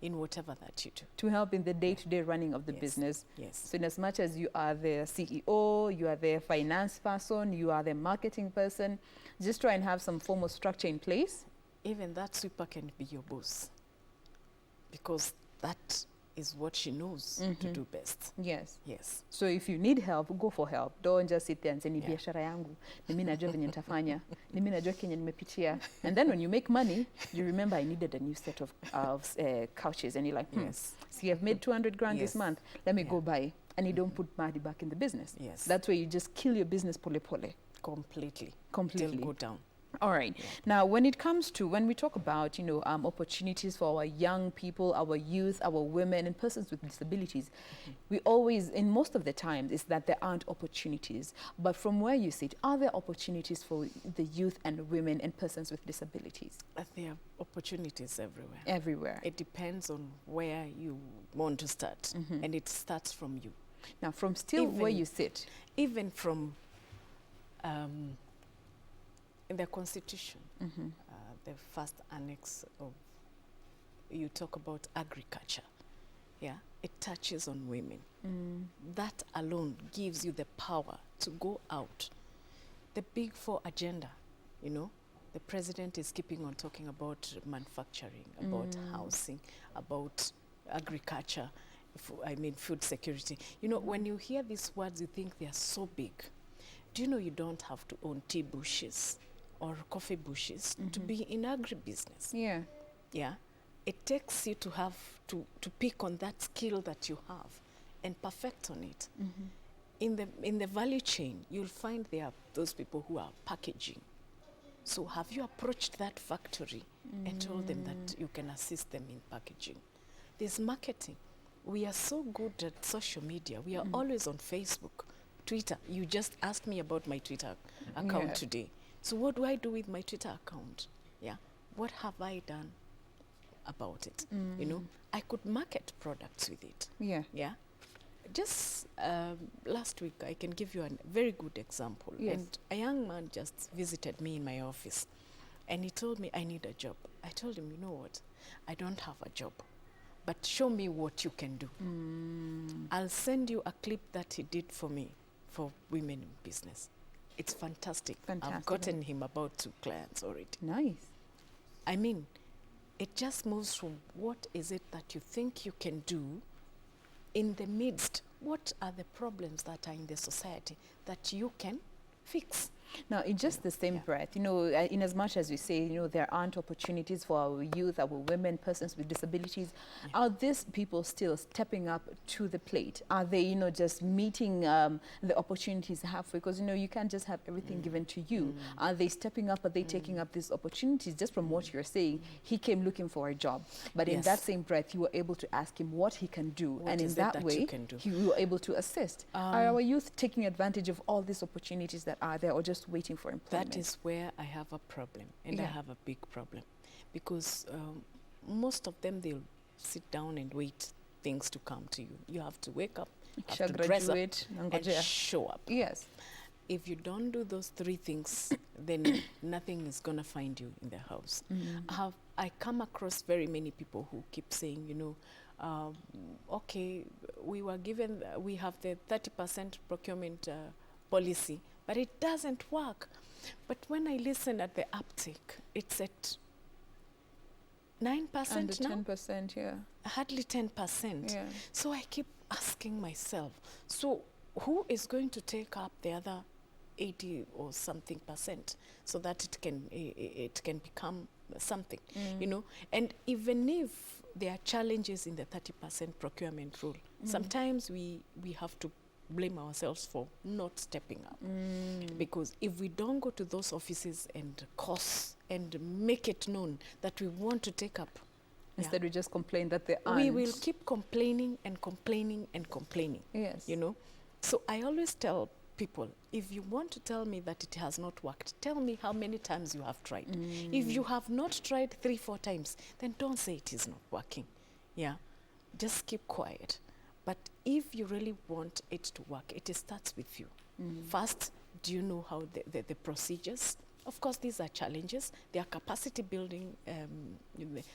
[SPEAKER 2] in whatever that you do.
[SPEAKER 1] To help in the day-to-day running of the business.
[SPEAKER 2] Yes.
[SPEAKER 1] So in as much as you are the CEO, you are the finance person, you are the marketing person, just try and have some form of structure in place.
[SPEAKER 2] Even that sweeper can be your boss, because that is what she knows to do best.
[SPEAKER 1] Yes.
[SPEAKER 2] Yes.
[SPEAKER 1] So if you need help, go for help. Don't just sit there and say, ni biashara yangu, ni mimi najua venye nitafanya, ni mimi najua kenye nimepitia. And then when you make money, you remember I needed a new set of couches, and you're like, see, I've made 200 grand this month. Let me go buy. And you don't put money back in the business.
[SPEAKER 2] Yes.
[SPEAKER 1] That's where you just kill your business pole.
[SPEAKER 2] Completely.
[SPEAKER 1] Completely.
[SPEAKER 2] It'll go down.
[SPEAKER 1] All right. Yeah. Now, when we talk about, opportunities for our young people, our youth, our women, and persons with disabilities, we always, in most of the times, is that there aren't opportunities. But from where you sit, are there opportunities for the youth and women and persons with disabilities?
[SPEAKER 2] There are opportunities everywhere.
[SPEAKER 1] Everywhere.
[SPEAKER 2] It depends on where you want to start, and it starts from you.
[SPEAKER 1] Now, from where you sit.
[SPEAKER 2] Even from in the Constitution, the first annex of, you talk about agriculture. Yeah, it touches on women. That alone gives you the power to go out. The Big Four agenda, the president is keeping on talking about manufacturing, about housing, about agriculture, food security. When you hear these words, you think they are so big. Do you know you don't have to own tea bushes or coffee bushes to be in agribusiness?
[SPEAKER 1] Yeah.
[SPEAKER 2] Yeah. It takes you to have to pick on that skill that you have and perfect on it. In the value chain, you'll find there are those people who are packaging. So have you approached that factory and told them that you can assist them in packaging? There's marketing. We are so good at social media. We are always on Facebook, Twitter. You just asked me about my Twitter account today. So what do I do with my Twitter account? Yeah. What have I done about it? I could market products with it.
[SPEAKER 1] Yeah.
[SPEAKER 2] Yeah. Just last week, I can give you a very good example.
[SPEAKER 1] Yes.
[SPEAKER 2] And a young man just visited me in my office, and he told me, I need a job. I told him, you know what? I don't have a job, but show me what you can do. I'll send you a clip that he did for me for women in business. It's fantastic. I've gotten him about 2 clients already.
[SPEAKER 1] Nice.
[SPEAKER 2] I mean, it just moves from what is it that you think you can do in the midst. What are the problems that are in the society that you can fix?
[SPEAKER 1] Now, in just the same breath, in as much as we say, there aren't opportunities for our youth, our women, persons with disabilities, are these people still stepping up to the plate? Are they, just meeting the opportunities halfway? Because, you can't just have everything given to you. Are they stepping up? Are they taking up these opportunities? Just from what you're saying, he came looking for a job. But in that same breath, you were able to ask him what he can do.
[SPEAKER 2] What
[SPEAKER 1] and in that way, you were able to assist. Are our youth taking advantage of all these opportunities that are there, or just waiting for employment?
[SPEAKER 2] That is where I have a problem, and I have a big problem, because most of them, they'll sit down and wait things to come to you. You have to wake up, have to dress up, and show up.
[SPEAKER 1] Yes.
[SPEAKER 2] If you don't do those three things, then nothing is going to find you in the house. I come across very many people who keep saying, okay, we have the 30% procurement policy, but it doesn't work. But when I listen at the uptake, it's at 9%
[SPEAKER 1] Under
[SPEAKER 2] now.
[SPEAKER 1] 10%, yeah.
[SPEAKER 2] Hardly 10%.
[SPEAKER 1] Yeah.
[SPEAKER 2] So I keep asking myself, so who is going to take up the other 80 or something percent so that it can become something, And even if there are challenges in the 30% procurement rule, sometimes we have to blame ourselves for not stepping up. Because if we don't go to those offices and course and make it known that we want to take up,
[SPEAKER 1] instead we just complain that they aren't.
[SPEAKER 2] We will keep complaining and complaining and complaining.
[SPEAKER 1] Yes.
[SPEAKER 2] So I always tell people, if you want to tell me that it has not worked, tell me how many times you have tried. If you have not tried 3-4 times, then don't say it is not working. Yeah, just keep quiet. But if you really want it to work, it starts with you. First, do you know how the procedures? Of course, these are challenges. There are capacity building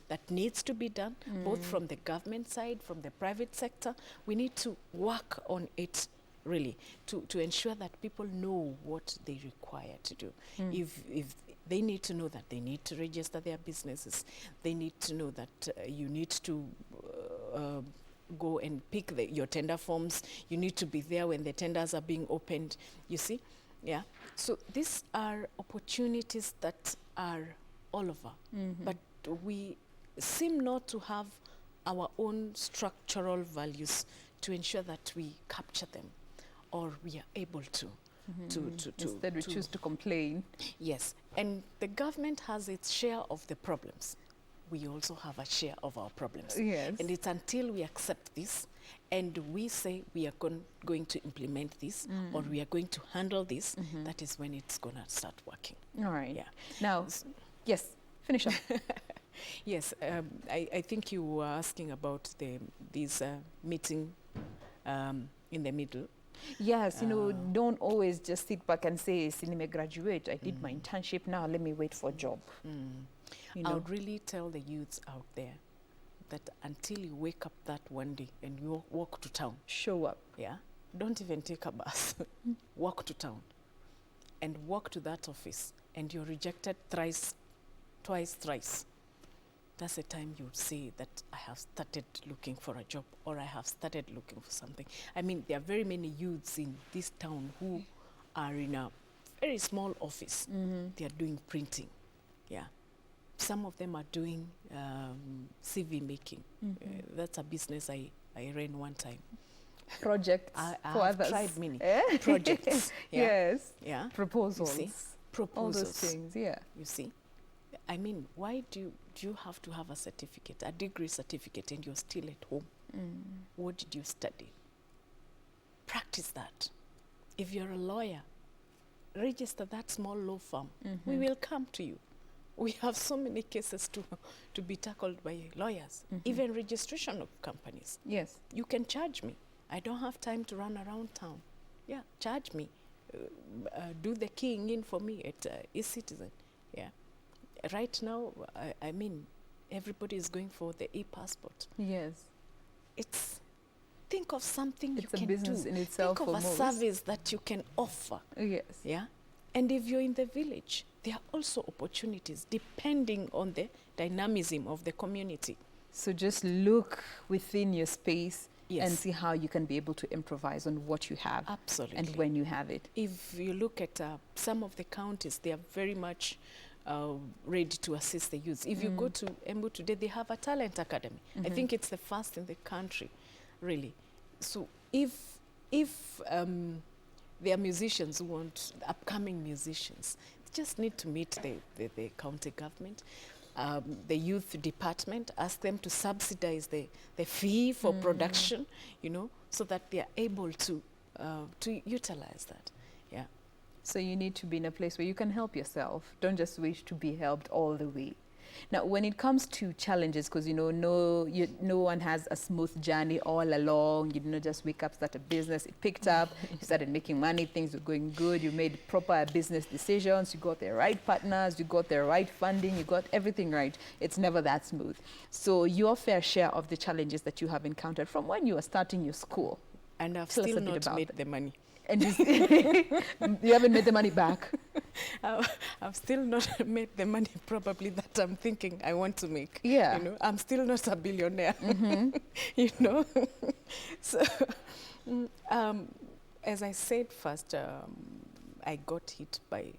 [SPEAKER 2] that needs to be done, both from the government side, from the private sector. We need to work on it, really, to ensure that people know what they require to do. If they need to know that they need to register their businesses, they need to know that you need to go and pick your tender forms. You need to be there when the tenders are being opened, you see? Yeah. So these are opportunities that are all over. But we seem not to have our own structural values to ensure that we capture them, or we are able to.
[SPEAKER 1] Instead we choose to complain.
[SPEAKER 2] Yes. And the government has its share of the problems. We also have a share of our problems.
[SPEAKER 1] Yes.
[SPEAKER 2] And it's until we accept this and we say we are going to implement this, or we are going to handle this, that is when it's going to start working.
[SPEAKER 1] All right.
[SPEAKER 2] Yeah.
[SPEAKER 1] Now, yes, finish up.
[SPEAKER 2] Yes, I think you were asking about this meeting in the middle.
[SPEAKER 1] Yes, don't always just sit back and say, "Sinime graduate, I did my internship, now let me wait for a job."
[SPEAKER 2] I would really tell the youths out there that until you wake up that one day and you walk to town.
[SPEAKER 1] Show up.
[SPEAKER 2] Yeah. Don't even take a bus. Walk to town and walk to that office, and you're rejected twice, thrice. That's the time you would say that I have started looking for a job, or I have started looking for something. I mean, there are very many youths in this town who are in a very small office. They are doing printing. Yeah. Some of them are doing CV making. That's a business I ran one time.
[SPEAKER 1] Projects for others.
[SPEAKER 2] I've tried many projects. Yeah.
[SPEAKER 1] Yes.
[SPEAKER 2] Yeah.
[SPEAKER 1] Proposals.
[SPEAKER 2] You see? Proposals.
[SPEAKER 1] All those things, yeah.
[SPEAKER 2] You see? I mean, why do you have to have a certificate, a degree certificate, and you're still at home? What did you study? Practice that. If you're a lawyer, register that small law firm. We will come to you. We have so many cases to be tackled by lawyers, even registration of companies.
[SPEAKER 1] Yes.
[SPEAKER 2] You can charge me. I don't have time to run around town. Yeah, charge me. Do the keying in for me at eCitizen. Yeah. Right now, I mean, everybody is going for the e-passport.
[SPEAKER 1] Yes.
[SPEAKER 2] Think of something you can do.
[SPEAKER 1] It's a business in itself.
[SPEAKER 2] Think of a service that you can offer.
[SPEAKER 1] Yes.
[SPEAKER 2] Yeah. And if you're in the village, there are also opportunities depending on the dynamism of the community.
[SPEAKER 1] So just look within your space
[SPEAKER 2] Yes.
[SPEAKER 1] and see how you can be able to improvise on what you have.
[SPEAKER 2] Absolutely.
[SPEAKER 1] And when you have it.
[SPEAKER 2] If you look at some of the counties, they are very much ready to assist the youth. If you go to Embu today, they have a talent academy. I think it's the first in the country, really. So if there are musicians who want, upcoming musicians, they just need to meet the county government, the youth department, ask them to subsidize the fee for production, you know, so that they are able to utilize that. Yeah.
[SPEAKER 1] So you need to be in a place where you can help yourself. Don't just wish to be helped all the way. Now, when it comes to challenges, because, you know, no one has a smooth journey all along. You didn't just wake up, start a business, it picked up, you started making money, things were going good, you made proper business decisions, you got the right partners, you got the right funding, you got everything right. It's never that smooth. So your fair share of the challenges that you have encountered from when you were starting your school.
[SPEAKER 2] And I've
[SPEAKER 1] Tell us
[SPEAKER 2] still
[SPEAKER 1] a bit
[SPEAKER 2] not
[SPEAKER 1] about
[SPEAKER 2] made
[SPEAKER 1] that.
[SPEAKER 2] the money.
[SPEAKER 1] And you haven't made the money back.
[SPEAKER 2] I've still not made the money probably that I'm thinking I want to make.
[SPEAKER 1] Yeah.
[SPEAKER 2] You know, I'm still not a billionaire. You know. So, as I said first, I got hit by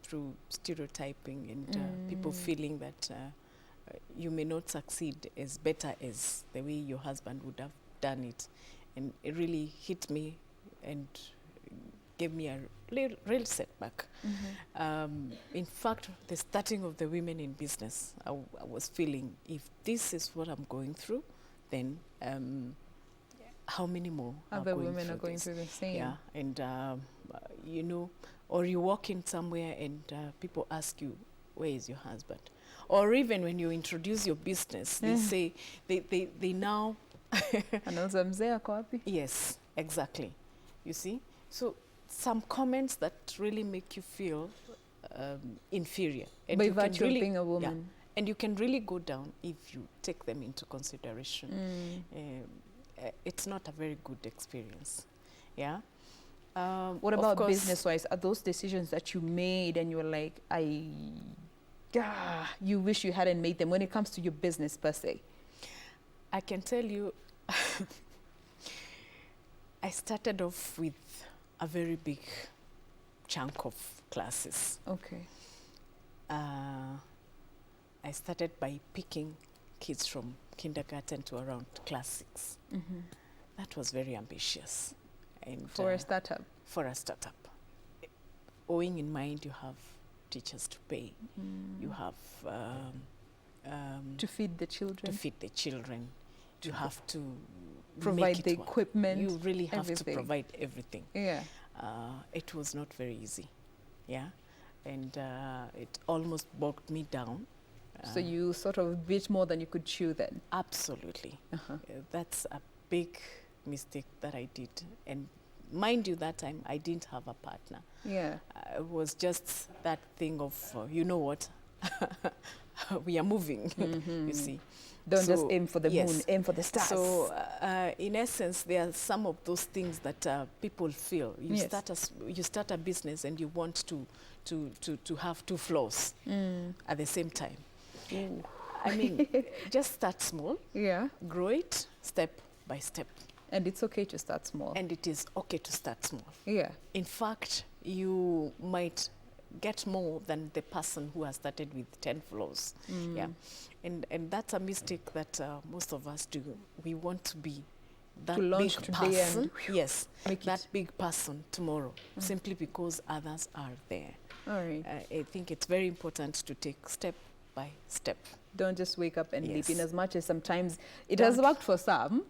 [SPEAKER 2] through stereotyping and people feeling that you may not succeed as better as the way your husband would have done it, and it really hit me and gave me a real setback. In fact, the starting of the Women in Business, I was feeling, if this is what I'm going through, then how many more
[SPEAKER 1] Other women are
[SPEAKER 2] through
[SPEAKER 1] going
[SPEAKER 2] this?
[SPEAKER 1] through the same.
[SPEAKER 2] Yeah, and you know, or you walk in somewhere and people ask you, where is your husband? Or even when you introduce your business, they say, they now...
[SPEAKER 1] Anauza mzee ako wapi?
[SPEAKER 2] Yes, exactly. You see? So some comments that really make you feel inferior. And
[SPEAKER 1] By
[SPEAKER 2] you can
[SPEAKER 1] virtue of
[SPEAKER 2] really,
[SPEAKER 1] being a woman.
[SPEAKER 2] and you can really go down if you take them into consideration. It's not a very good experience. Yeah.
[SPEAKER 1] What
[SPEAKER 2] of
[SPEAKER 1] about
[SPEAKER 2] course,
[SPEAKER 1] business-wise? Are those decisions that you made and you were like, you wish you hadn't made them when it comes to your business per se?
[SPEAKER 2] I can tell you, I started off with a very big chunk of classes.
[SPEAKER 1] Okay.
[SPEAKER 2] I started by picking kids from kindergarten to around class 6. That was very ambitious. And
[SPEAKER 1] For a startup?
[SPEAKER 2] For a startup. Owing in mind you have teachers to pay, you have
[SPEAKER 1] To feed the children?
[SPEAKER 2] to feed the children, you have to
[SPEAKER 1] Provide
[SPEAKER 2] make
[SPEAKER 1] the
[SPEAKER 2] it work.
[SPEAKER 1] equipment,
[SPEAKER 2] You really have
[SPEAKER 1] everything.
[SPEAKER 2] to provide everything.
[SPEAKER 1] Yeah.
[SPEAKER 2] It was not very easy, yeah, and it almost bogged me down.
[SPEAKER 1] So you sort of bit more than you could chew then?
[SPEAKER 2] Absolutely. That's a big mistake that I did. And mind you, that time I didn't have a partner.
[SPEAKER 1] Yeah.
[SPEAKER 2] It was just that thing of, you know what, we are moving, you see.
[SPEAKER 1] Don't just
[SPEAKER 2] So,
[SPEAKER 1] aim for the
[SPEAKER 2] yes.
[SPEAKER 1] moon, aim for the stars.
[SPEAKER 2] So, in essence, there are some of those things that people feel. You
[SPEAKER 1] Yes.
[SPEAKER 2] start a business and you want to have 2 floors at the same time.
[SPEAKER 1] Ooh.
[SPEAKER 2] I mean, just start small,
[SPEAKER 1] Yeah.
[SPEAKER 2] grow it step by step.
[SPEAKER 1] And it's okay to start small.
[SPEAKER 2] And it is okay to start small.
[SPEAKER 1] Yeah.
[SPEAKER 2] In fact, you might get more than the person who has started with 10 floors. Yeah, and that's a mistake that most of us do. We want to be that
[SPEAKER 1] To launch
[SPEAKER 2] big
[SPEAKER 1] today
[SPEAKER 2] person.
[SPEAKER 1] and
[SPEAKER 2] Yes,
[SPEAKER 1] make
[SPEAKER 2] that
[SPEAKER 1] it.
[SPEAKER 2] big person tomorrow, simply because others are there.
[SPEAKER 1] All right.
[SPEAKER 2] I think it's very important to take step by step.
[SPEAKER 1] Don't just wake up and leap.
[SPEAKER 2] Yes.
[SPEAKER 1] In as much as sometimes it
[SPEAKER 2] Don't.
[SPEAKER 1] has worked for some,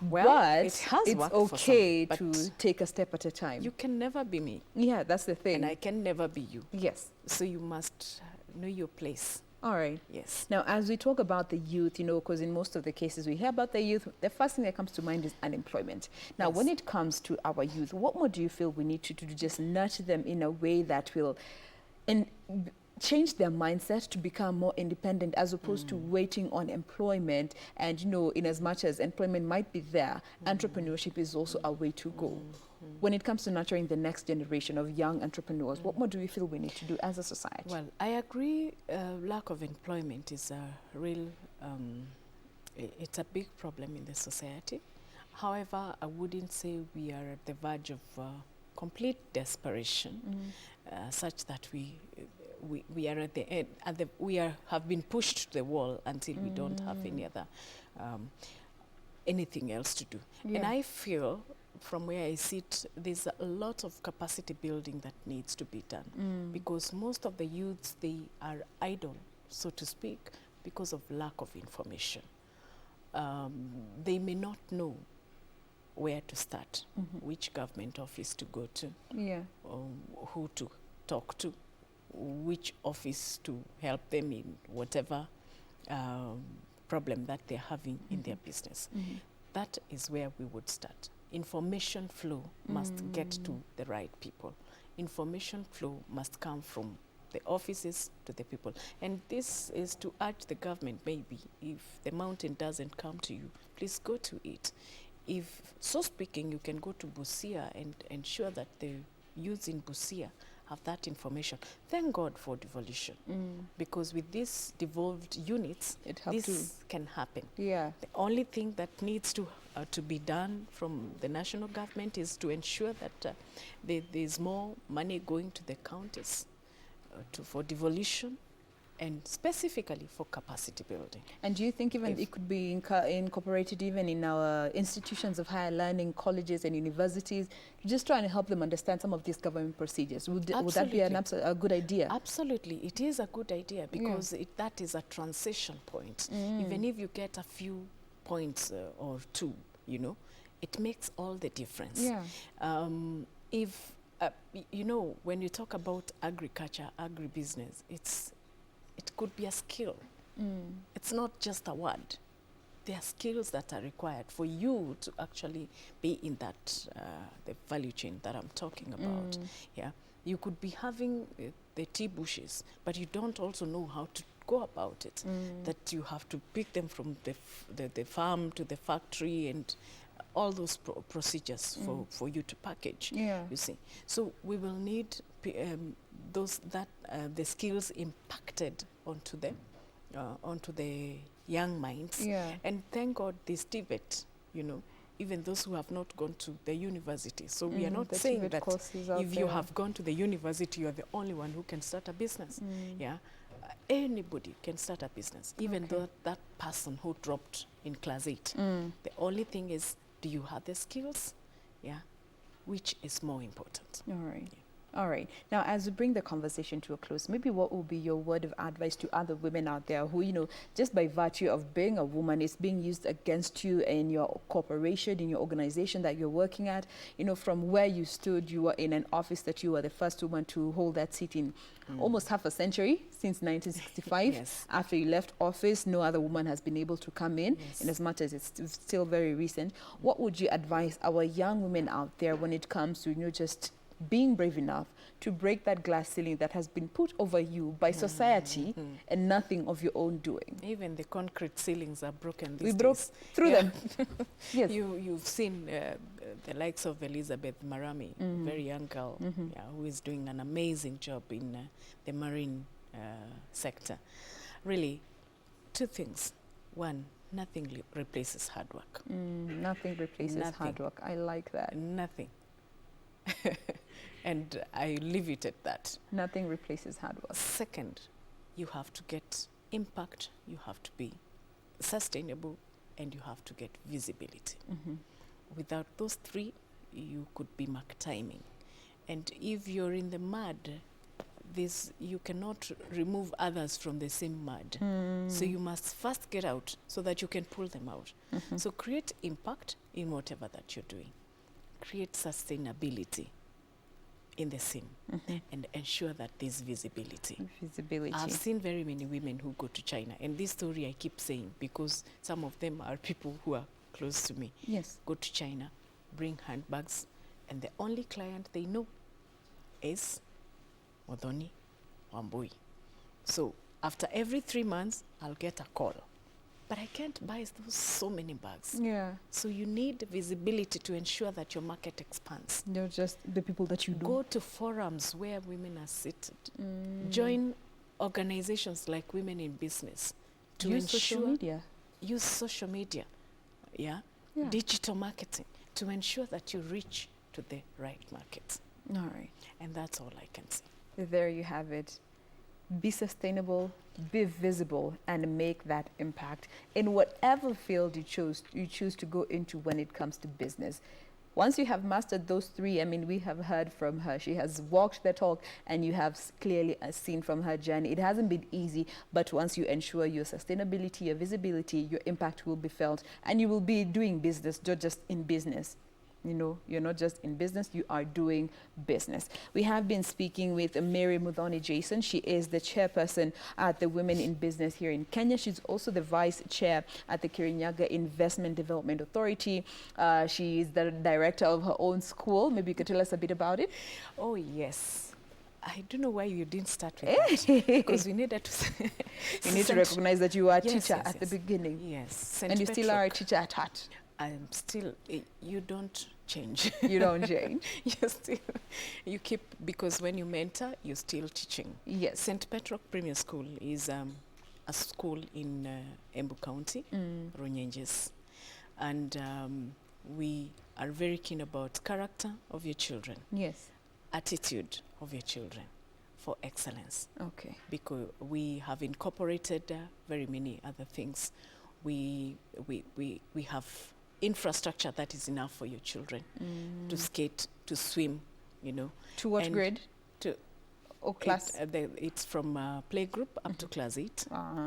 [SPEAKER 2] Well,
[SPEAKER 1] but
[SPEAKER 2] it has
[SPEAKER 1] it's
[SPEAKER 2] worked for
[SPEAKER 1] okay
[SPEAKER 2] some,
[SPEAKER 1] to
[SPEAKER 2] but
[SPEAKER 1] take a step at a time.
[SPEAKER 2] you can never be me,
[SPEAKER 1] Yeah, that's the thing.
[SPEAKER 2] and I can never be you.
[SPEAKER 1] Yes.
[SPEAKER 2] So you must know your place.
[SPEAKER 1] All right.
[SPEAKER 2] Yes.
[SPEAKER 1] Now, as we talk about the youth, you know, because in most of the cases we hear about the youth, the first thing that comes to mind is unemployment. Now, when it comes to our youth, what more do you feel we need to do to just nurture them in a way that will change their mindset to become more independent, as opposed to waiting on employment? And, you know, in as much as employment might be there, entrepreneurship is also a way to go. When it comes to nurturing the next generation of young entrepreneurs, what more do you feel we need to do as a society?
[SPEAKER 2] Well, I agree, lack of employment is a real, it's a big problem in the society. However, I wouldn't say we are at the verge of complete desperation, such that we are at the end, have been pushed to the wall until we don't have any other anything else to do.
[SPEAKER 1] Yeah.
[SPEAKER 2] And I feel, from where I sit, there's a lot of capacity building that needs to be done, because most of the youths, they are idle, so to speak, because of lack of information. They may not know where to start, which government office to go to, who to talk to, which office to help them in whatever problem that they're having in their business. That is where we would start. Information flow must get to the right people. Information flow must come from the offices to the people. And this is to urge the government, maybe, if the mountain doesn't come to you, please go to it. If, so speaking, you can go to Busia and ensure that the youths in Busia have that information. Thank God for devolution, because with these devolved units, this can happen.
[SPEAKER 1] Yeah.
[SPEAKER 2] The only thing that needs to be done from the national government is to ensure that there's more money going to the counties for devolution, and specifically for capacity building.
[SPEAKER 1] And do you think even it could be incorporated even in our institutions of higher learning, colleges and universities, just trying to help them understand some of these government procedures? Would that be a good idea?
[SPEAKER 2] Absolutely. It is a good idea, because that is a transition point. Even if you get a few points or two, you know, it makes all the difference.
[SPEAKER 1] Yeah.
[SPEAKER 2] You know, when you talk about agriculture, agribusiness, it could be a skill. It's not just a word. There are skills that are required for you to actually be in that, the value chain that I'm talking about. Yeah, you could be having the tea bushes, but you don't also know how to go about it. That you have to pick them from the farm to the factory, and all those procedures for you to package.
[SPEAKER 1] Yeah.
[SPEAKER 2] You see, so we will need the skills impacted onto the young minds.
[SPEAKER 1] Yeah.
[SPEAKER 2] And thank God this TVET, you know, even those who have not gone to the university. So we are not saying that if you have gone to the university, you are the only one who can start a business. Yeah, anybody can start a business, even though that person who dropped in class 8. The only thing is, do you have the skills? Yeah, which is more important.
[SPEAKER 1] All right.
[SPEAKER 2] Yeah.
[SPEAKER 1] All right. Now, as we bring the conversation to a close, maybe what will be your word of advice to other women out there who, you know, just by virtue of being a woman, is being used against you in your corporation, in your organization that you're working at? You know, from where you stood, you were in an office that you were the first woman to hold that seat in almost half a century, since 1965.
[SPEAKER 2] Yes.
[SPEAKER 1] After you left office, no other woman has been able to come in, in as much as it's still very recent. What would you advise our young women out there when it comes to, you know, just being brave enough to break that glass ceiling that has been put over you by society and nothing of your own doing?
[SPEAKER 2] Even the concrete ceilings are broken these
[SPEAKER 1] We
[SPEAKER 2] days.
[SPEAKER 1] broke through them. Yes.
[SPEAKER 2] You've seen the likes of Elizabeth Marami, a very young girl, who is doing an amazing job in the marine sector. Really, two things. One, nothing replaces hard work.
[SPEAKER 1] Nothing replaces hard work. I like that.
[SPEAKER 2] Nothing. And I leave it at that.
[SPEAKER 1] Nothing replaces hard work.
[SPEAKER 2] Second, you have to get impact, you have to be sustainable, and you have to get visibility. Without those three, you could be mark timing. And if you're in the mud, you cannot remove others from the same mud. So you must first get out so that you can pull them out. So create impact in whatever that you're doing. Create sustainability in the same, and ensure that there's visibility. I've seen very many women who go to China, and this story I keep saying because some of them are people who are close to me.
[SPEAKER 1] Yes.
[SPEAKER 2] Go to China, bring handbags, and the only client they know is Muthoni, Wambui. So after every 3 months, I'll get a call. But I can't buy so many bags.
[SPEAKER 1] Yeah.
[SPEAKER 2] So you need visibility to ensure that your market expands.
[SPEAKER 1] They're just the people that you know.
[SPEAKER 2] Go to forums where women are seated. Join organizations like Women in Business. To
[SPEAKER 1] use social media.
[SPEAKER 2] Use social media. Yeah. digital marketing, to ensure that you reach to the right market.
[SPEAKER 1] All right.
[SPEAKER 2] And that's all I can say.
[SPEAKER 1] There you have it. Be sustainable, be visible, and make that impact in whatever field you choose to go into when it comes to business. Once you have mastered those three, I mean, we have heard from her. She has walked the talk, and you have clearly seen from her journey. It hasn't been easy, but once you ensure your sustainability, your visibility, your impact will be felt, and you will be doing business, not just in business. You know, you're not just in business, you are doing business. We have been speaking with Mary Muthoni Jason. She is the chairperson at the Women in Business here in Kenya. She's also the vice chair at the Kirinyaga Investment Development Authority. She is the director of her own school. Maybe you could tell us a bit about it.
[SPEAKER 2] Oh, yes. I don't know why you didn't start with that, because we needed to
[SPEAKER 1] you need to recognize that you are a teacher at the beginning.
[SPEAKER 2] Yes.
[SPEAKER 1] And you still are a teacher at heart.
[SPEAKER 2] I'm still, you don't change.
[SPEAKER 1] You don't change.
[SPEAKER 2] You keep, because when you mentor, you're still teaching.
[SPEAKER 1] Yes.
[SPEAKER 2] St. Petrock Premier School is a school in Embu County, Runyenjes. And we are very keen about character of your children.
[SPEAKER 1] Yes.
[SPEAKER 2] Attitude of your children for excellence.
[SPEAKER 1] Okay.
[SPEAKER 2] Because we have incorporated very many other things. We have infrastructure that is enough for your children to skate, to swim, you know.
[SPEAKER 1] To what grade? Or class?
[SPEAKER 2] It's from playgroup up to class 8.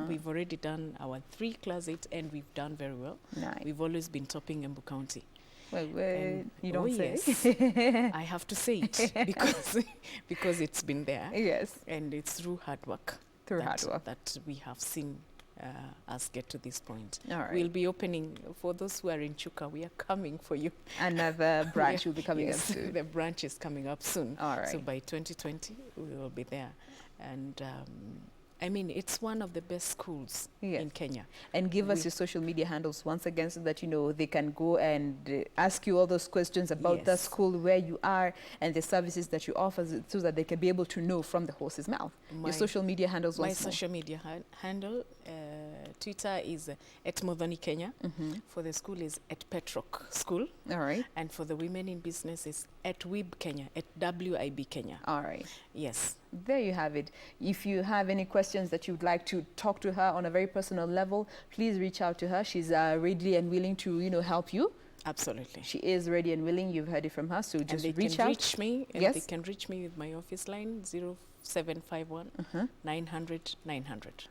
[SPEAKER 2] We've already done our 3 class 8, and we've done very well.
[SPEAKER 1] Nice.
[SPEAKER 2] We've always been topping Embu County.
[SPEAKER 1] Well, you don't say.
[SPEAKER 2] Yes. I have to say it because it's been there.
[SPEAKER 1] Yes.
[SPEAKER 2] And it's through hard work. That we have seen us get to this point.
[SPEAKER 1] All right.
[SPEAKER 2] We'll be opening, for those who are in Chuka, we are coming for you.
[SPEAKER 1] Another branch will be coming up soon.
[SPEAKER 2] The branch is coming up soon.
[SPEAKER 1] All right.
[SPEAKER 2] So by 2020, we will be there. And I mean, it's one of the best schools in Kenya. And
[SPEAKER 1] give us your social media handles once again, so that, you know, they can go and ask you all those questions about the school, where you are, and the services that you offer, so that they can be able to know from the horse's mouth. Your social media handles once more.
[SPEAKER 2] My social media handle, Twitter is at Muthoni Kenya. For the school is at Petrock School.
[SPEAKER 1] All right.
[SPEAKER 2] And for the Women in Business is at WIB Kenya, at WIB Kenya.
[SPEAKER 1] All right.
[SPEAKER 2] Yes.
[SPEAKER 1] There you have it. If you have any questions that you'd like to talk to her on a very personal level, please reach out to her. She's ready and willing to, you know, help you.
[SPEAKER 2] Absolutely.
[SPEAKER 1] She is ready and willing. You've heard it from her. So just reach out.
[SPEAKER 2] Reach me. And they can reach me with my office line, 0751 900 900.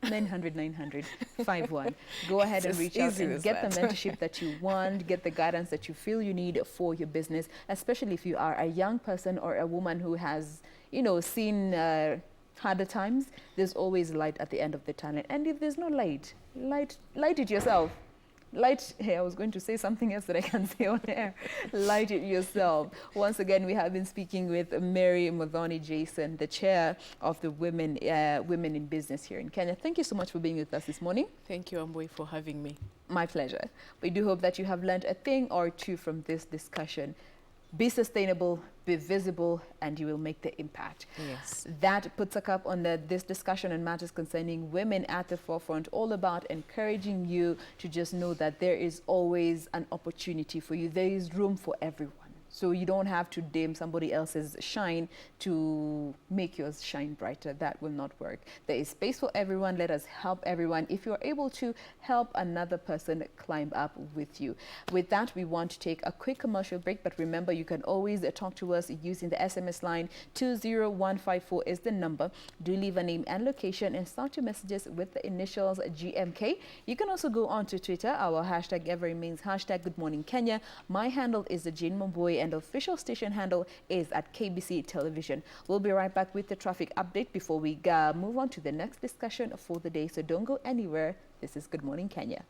[SPEAKER 1] 900 900 51. Go ahead and reach out and get the mentorship that you want, get the guidance that you feel you need for your business, especially if you are a young person or a woman who has, you know, seen harder times. There's always light at the end of the tunnel. And if there's no light it yourself. I was going to say something else that I can't say on air. Light it yourself. Once again, we have been speaking with Mary Muthoni Jason, the chair of the Women in Business here in Kenya. Thank you so much for being with us this morning.
[SPEAKER 2] Thank you, Amboy, for having me.
[SPEAKER 1] My pleasure. We do hope that you have learned a thing or two from this discussion. Be sustainable, be visible, and you will make the impact.
[SPEAKER 2] Yes.
[SPEAKER 1] That puts a cap on this discussion on matters concerning women at the forefront, all about encouraging you to just know that there is always an opportunity for you. There is room for everyone. So you don't have to dim somebody else's shine to make yours shine brighter. That will not work. There is space for everyone. Let us help everyone. If you're able to help another person climb up with you. With that, we want to take a quick commercial break. But remember, you can always talk to us using the SMS line 20154 is the number. Do leave a name and location and start your messages with the initials GMK. You can also go on to Twitter. Our hashtag ever remains hashtag Good Morning Kenya. My handle is the Jane Mamboy, and the official station handle is at KBC Television. We'll be right back with the traffic update before we move on to the next discussion for the day. So don't go anywhere. This is Good Morning Kenya.